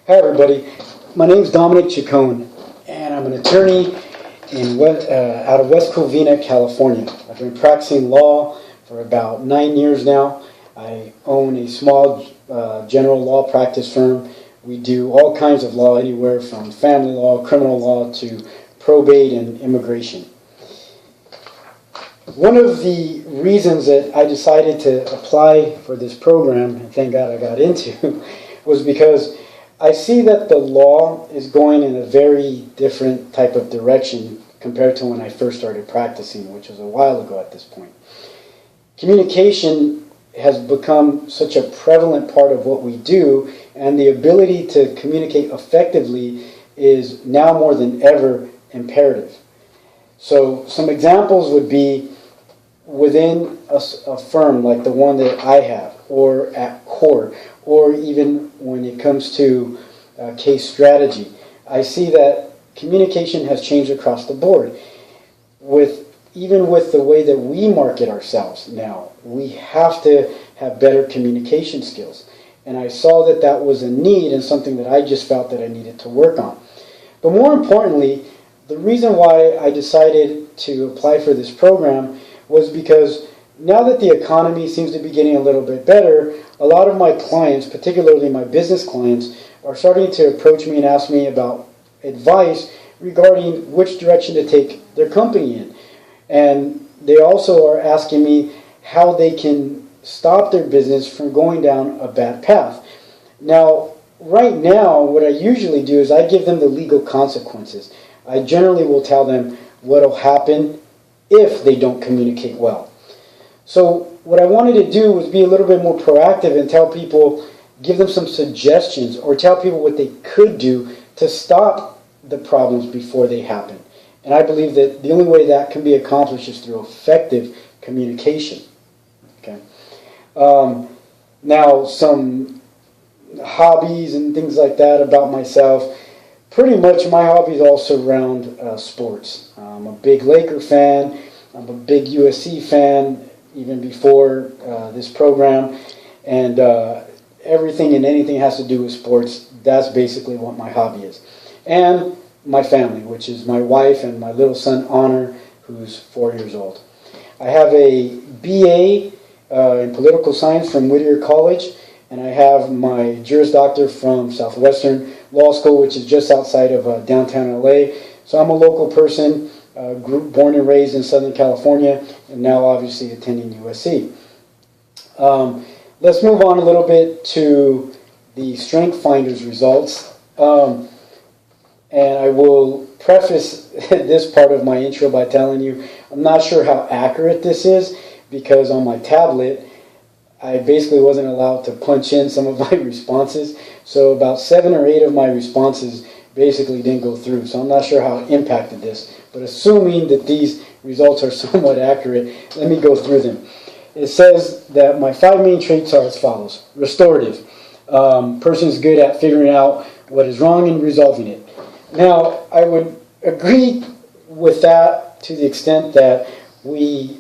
Hi everybody, my name is Dominic Chacon and I'm an attorney out of West Covina, California. I've been practicing law for about 9 years now. I own a small general law practice firm. We do all kinds of law, anywhere from family law, criminal law, to probate and immigration. One of the reasons that I decided to apply for this program, and thank God I got into, was because I see that the law is going in a very different type of direction compared to when I first started practicing, which was a while ago at this point. Communication has become such a prevalent part of what we do, and the ability to communicate effectively is now more than ever imperative. So some examples would be within a firm like the one that I have, or at court, or even when it comes to case strategy. I see that communication has changed across the board. Even with the way that we market ourselves now, we have to have better communication skills. And I saw that that was a need and something that I just felt that I needed to work on. But more importantly, the reason why I decided to apply for this program was because now that the economy seems to be getting a little bit better, a lot of my clients, particularly my business clients, are starting to approach me and ask me about advice regarding which direction to take their company in. And they also are asking me how they can stop their business from going down a bad path. Now, right now, what I usually do is I give them the legal consequences. I generally will tell them what will happen if they don't communicate well. So what I wanted to do was be a little bit more proactive and tell people, give them some suggestions, or tell people what they could do to stop the problems before they happen. And I believe that the only way that can be accomplished is through effective communication. Okay. Now, some hobbies and things like that about myself. Pretty much my hobbies all surround sports. I'm a big Laker fan. I'm a big USC fan, even before this program. And everything and anything has to do with sports. That's basically what my hobby is. And my family, which is my wife and my little son, Honor, who's 4 years old. I have a BA in political science from Whittier College, and I have my Juris Doctor from Southwestern Law School, which is just outside of downtown LA. So I'm a local person, born and raised in Southern California, and now obviously attending USC. Let's move on a little bit to the Strength Finders results. And I will preface this part of my intro by telling you I'm not sure how accurate this is, because on my tablet I basically wasn't allowed to punch in some of my responses. So about 7 or 8 of my responses basically didn't go through. So I'm not sure how it impacted this. But assuming that these results are somewhat accurate, let me go through them. It says that my 5 main traits are as follows. Restorative. Person's good at figuring out what is wrong and resolving it. Now, I would agree with that to the extent that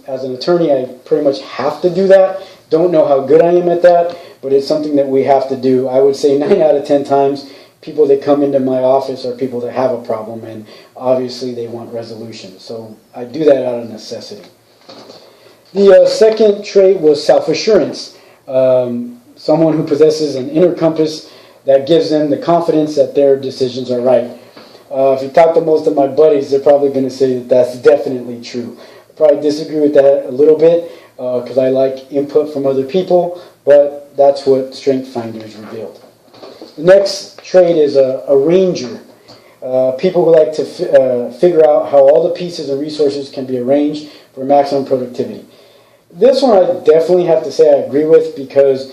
as an attorney, I pretty much have to do that. Don't know how good I am at that, but it's something that we have to do. I would say 9 out of 10 times, people that come into my office are people that have a problem, and obviously they want resolution. So I do that out of necessity. The second trait was self-assurance. Someone who possesses an inner compass that gives them the confidence that their decisions are right. If you talk to most of my buddies, they're probably going to say that that's definitely true. I probably disagree with that a little bit because I like input from other people, but that's what Strength Finders revealed. The next trait is a ranger. People who like to figure out how all the pieces and resources can be arranged for maximum productivity. This one I definitely have to say I agree with, because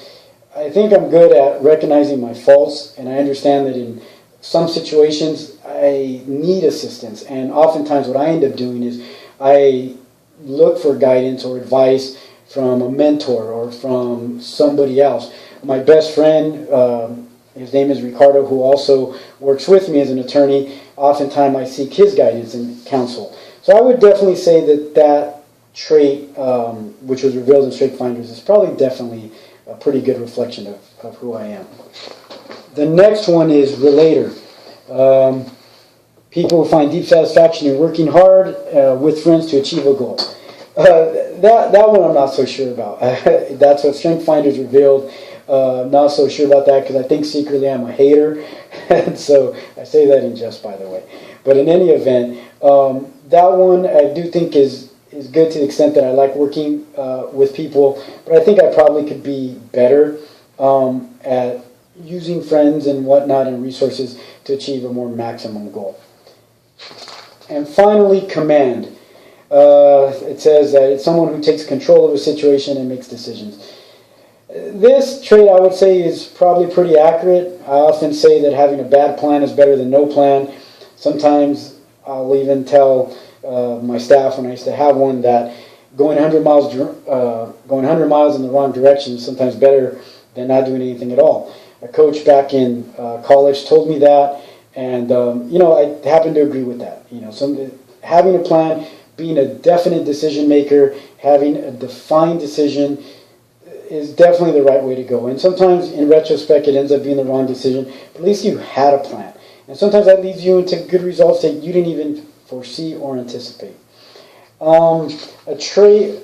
I think I'm good at recognizing my faults, and I understand that in some situations I need assistance, and oftentimes what I end up doing is I look for guidance or advice from a mentor or from somebody else. My best friend, his name is Ricardo, who also works with me as an attorney. Oftentimes I seek his guidance and counsel. So I would definitely say that trait, which was revealed in Strength Finders, is probably definitely a pretty good reflection of who I am. The next one is relator. People find deep satisfaction in working hard with friends to achieve a goal. That one I'm not so sure about. That's what Strength Finders revealed. Not so sure about that because I think secretly I'm a hater. And so I say that in jest, by the way. But in any event, that one I do think is good to the extent that I like working with people. But I think I probably could be better at using friends and whatnot and resources to achieve a more maximum goal. And finally, command. It says that it's someone who takes control of a situation and makes decisions. This trait, I would say, is probably pretty accurate. I often say that having a bad plan is better than no plan. Sometimes I'll even tell my staff when I used to have one that going 100 miles in the wrong direction is sometimes better than not doing anything at all. A coach back in college told me that, and I happen to agree with that. Having a plan, being a definite decision maker, having a defined decision is definitely the right way to go. And sometimes, in retrospect, it ends up being the wrong decision. But at least you had a plan, and sometimes that leads you into good results that you didn't even foresee or anticipate. A trait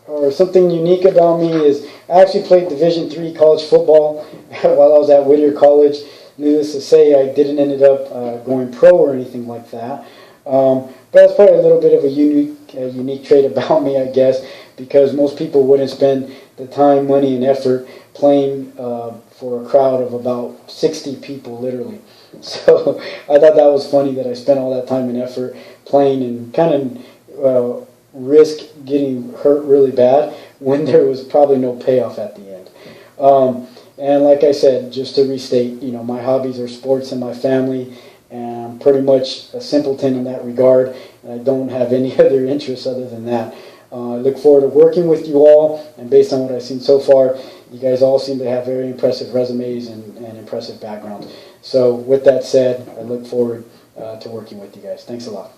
or something unique about me is I actually played Division III college football while I was at Whittier College. Needless to say, I didn't end up going pro or anything like that. But that's probably a little bit of a unique trait about me, I guess, because most people wouldn't spend the time, money, and effort playing for a crowd of about 60 people, literally. So I thought that was funny that I spent all that time and effort playing and kind of risk getting hurt really bad when there was probably no payoff at the end. And like I said, just to restate, my hobbies are sports and my family, and I'm pretty much a simpleton in that regard, and I don't have any other interests other than that. I look forward to working with you all, and based on what I've seen so far, you guys all seem to have very impressive resumes and impressive backgrounds. So with that said, I look forward to working with you guys. Thanks a lot.